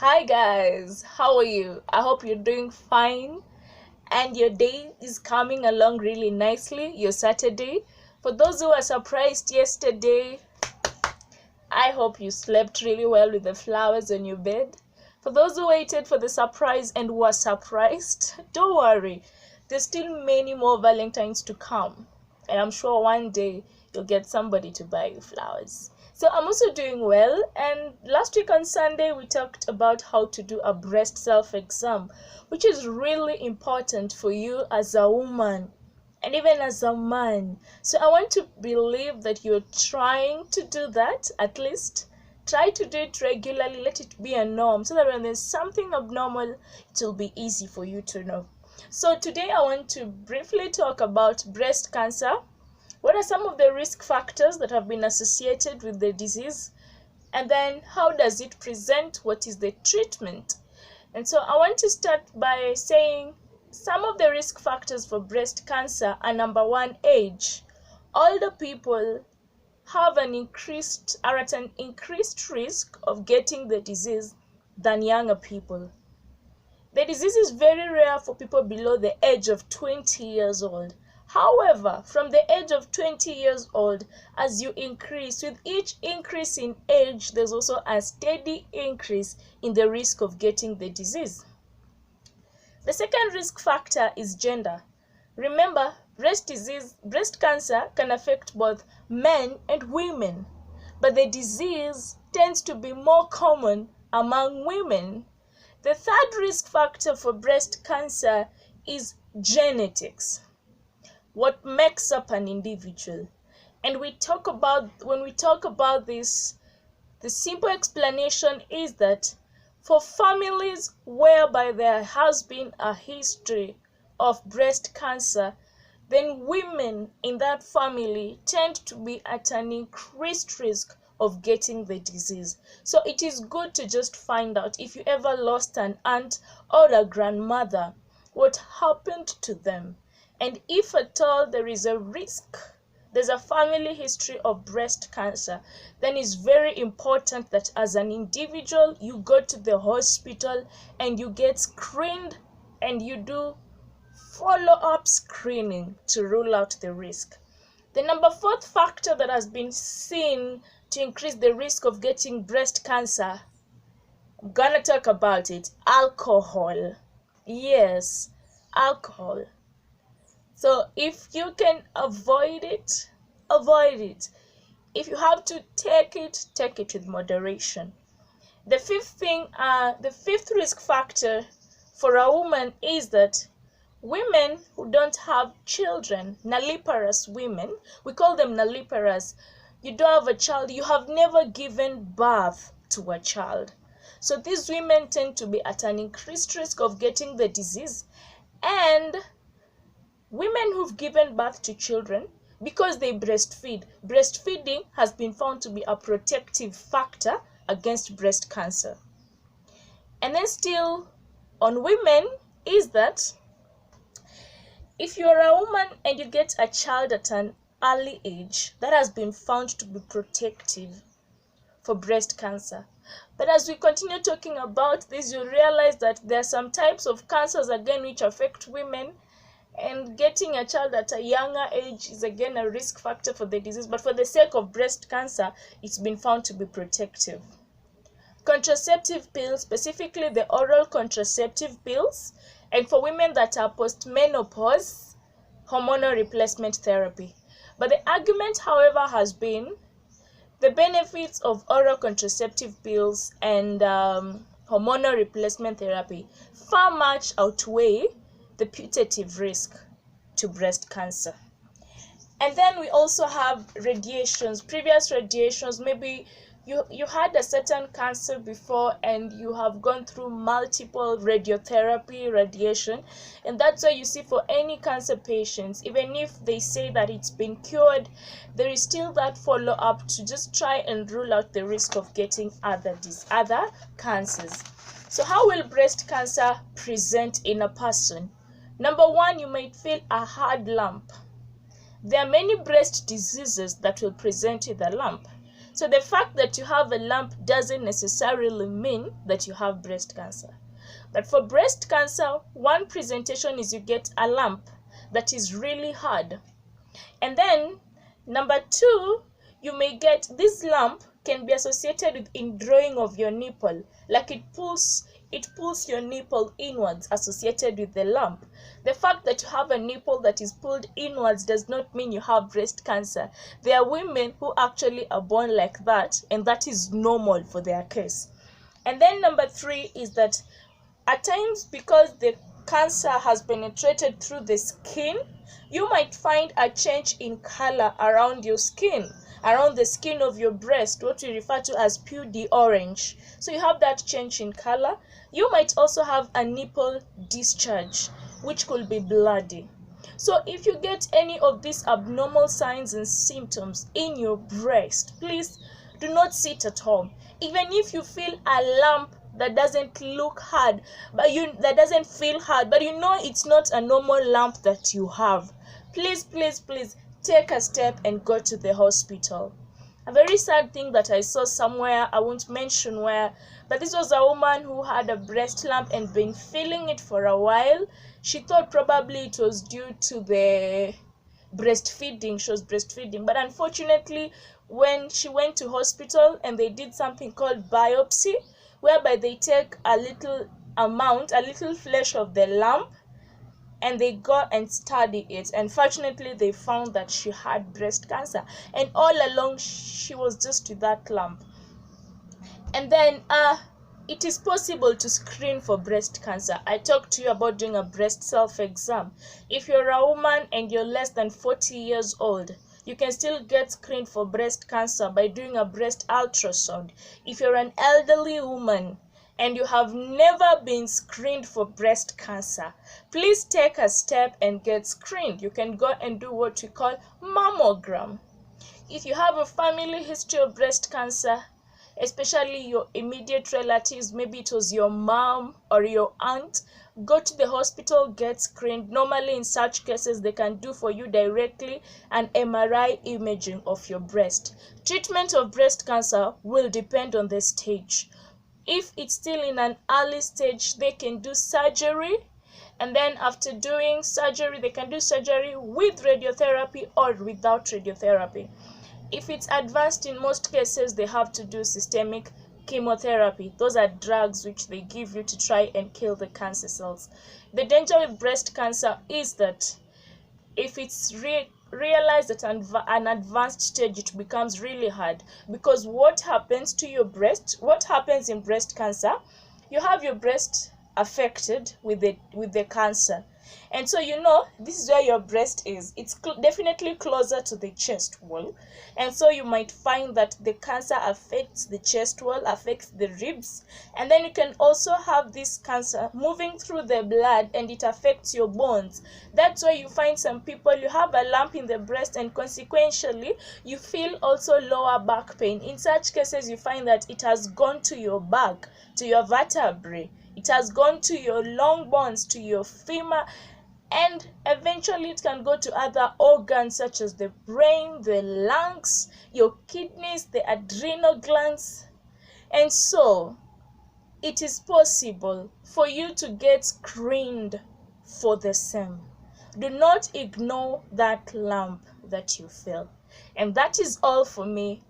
Hi guys, how are you? I hope you're doing fine and your day is coming along really nicely, your Saturday. For those who were surprised yesterday, I hope you slept really well with the flowers on your bed. For those who waited for the surprise and were surprised, don't worry, there's still many more Valentines to come. And I'm sure one day you'll get somebody to buy you flowers. So I'm also doing well, and last week on Sunday we talked about how to do a breast self-exam, which is really important for you as a woman and even as a man. So I want to believe that you're trying to do that. At least try to do it regularly, let it be a norm, so that when there's something abnormal, it will be easy for you to know. So today I want to briefly talk about breast cancer. What are some of the risk factors that have been associated with the disease? And then how does it present? What is the treatment? And so I want to start by saying some of the risk factors for breast cancer are: number one, age. Older people are at an increased risk of getting the disease than younger people. The disease is very rare for people below the age of 20 years old. However, from the age of 20 years old, as you increase, with each increase in age, there's also a steady increase in the risk of getting the disease. The second risk factor is gender. Remember, breast cancer can affect both men and women, but the disease tends to be more common among women. The third risk factor for breast cancer is genetics. What makes up an individual? And when we talk about this, the simple explanation is that for families whereby there has been a history of breast cancer, then women in that family tend to be at an increased risk of getting the disease. So it is good to just find out, if you ever lost an aunt or a grandmother, what happened to them. And if at all there is a risk, there's a family history of breast cancer, then it's very important that as an individual you go to the hospital and you get screened and you do follow-up screening to rule out the risk. The number fourth factor that has been seen to increase the risk of getting breast cancer, I'm gonna talk about it: alcohol. Yes, alcohol. So if you can avoid it, avoid it. If you have to take it with moderation. The fifth risk factor for a woman is that women who don't have children, nulliparous women, we call them nulliparous. You don't have a child, you have never given birth to a child. So these women tend to be at an increased risk of getting the disease. And women who've given birth to children, because they breastfeed, breastfeeding has been found to be a protective factor against breast cancer. And then still on women is that if you're a woman and you get a child at an early age, that has been found to be protective for breast cancer. But as we continue talking about this, you realize that there are some types of cancers again which affect women, and getting a child at a younger age is again a risk factor for the disease. But for the sake of breast cancer, it's been found to be protective. Contraceptive pills, specifically the oral contraceptive pills, and for women that are post-menopause, hormonal replacement therapy. But the argument, however, has been the benefits of oral contraceptive pills and hormonal replacement therapy far much outweigh the putative risk to breast cancer. And then we also have radiations, previous radiations. Maybe you had a certain cancer before and you have gone through multiple radiation, and that's why you see for any cancer patients, even if they say that it's been cured, there is still that follow-up to just try and rule out the risk of getting other cancers. So how will breast cancer present in a person? Number one, you might feel a hard lump. There are many breast diseases that will present with a lump. So the fact that you have a lump doesn't necessarily mean that you have breast cancer. But for breast cancer, one presentation is you get a lump that is really hard. And then number two, you may get this lump can be associated with indrawing of your nipple, like it pulls your nipple inwards associated with the lump. The fact that you have a nipple that is pulled inwards does not mean you have breast cancer. There are women who actually are born like that, and that is normal for their case. And then number three is that at times, because the cancer has penetrated through the skin, you might find a change in color around your skin, around the skin of your breast, what we refer to as pewdie orange. So you have that change in color. You might also have a nipple discharge, which could be bloody. So if you get any of these abnormal signs and symptoms in your breast, please do not sit at home. Even if you feel a lump that doesn't look hard, that doesn't feel hard, but you know it's not a normal lump that you have, please take a step and go to the hospital. A very sad thing that I saw somewhere, I won't mention where, but this was a woman who had a breast lump and been feeling it for a while. She thought probably it was due to the breastfeeding. She was breastfeeding, but unfortunately, when she went to hospital and they did something called biopsy, whereby they take a little flesh of the lump, and they go and study it. Unfortunately, they found that she had breast cancer, and all along she was just with that lump. And then it is possible to screen for breast cancer. I talked to you about doing a breast self-exam. If you're a woman and you're less than 40 years old, you can still get screened for breast cancer by doing a breast ultrasound. If you're an elderly woman and you have never been screened for breast cancer, please take a step and get screened. You can go and do what we call mammogram. If you have a family history of breast cancer, especially your immediate relatives, maybe it was your mom or your aunt, go to the hospital, get screened. Normally in such cases, they can do for you directly an MRI imaging of your breast. Treatment of breast cancer will depend on the stage. If it's still in an early stage, they can do surgery, and then after doing surgery, they can do surgery with radiotherapy or without radiotherapy. If it's advanced, in most cases, they have to do systemic chemotherapy. Those are drugs which they give you to try and kill the cancer cells. The danger with breast cancer is that if it's realized at an advanced stage, it becomes really hard, because what happens in breast cancer, you have your breast affected with the cancer. And so this is where your breast is. It's definitely closer to the chest wall, and so you might find that the cancer affects the chest wall, affects the ribs, and then you can also have this cancer moving through the blood and it affects your bones. That's why you find some people, you have a lump in the breast and consequentially you feel also lower back pain. In such cases, you find that it has gone to your back, to your vertebrae, it has gone to your long bones, to your femur, and eventually it can go to other organs such as the brain, the lungs, your kidneys, the adrenal glands. And so it is possible for you to get screened for the same. Do not ignore that lump that you feel. And that is all for me.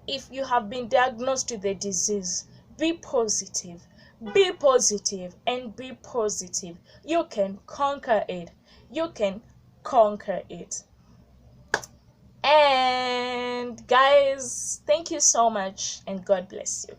If you have been diagnosed with the disease, be positive. Be positive and be positive. You can conquer it. You can conquer it. And guys, thank you so much and God bless you.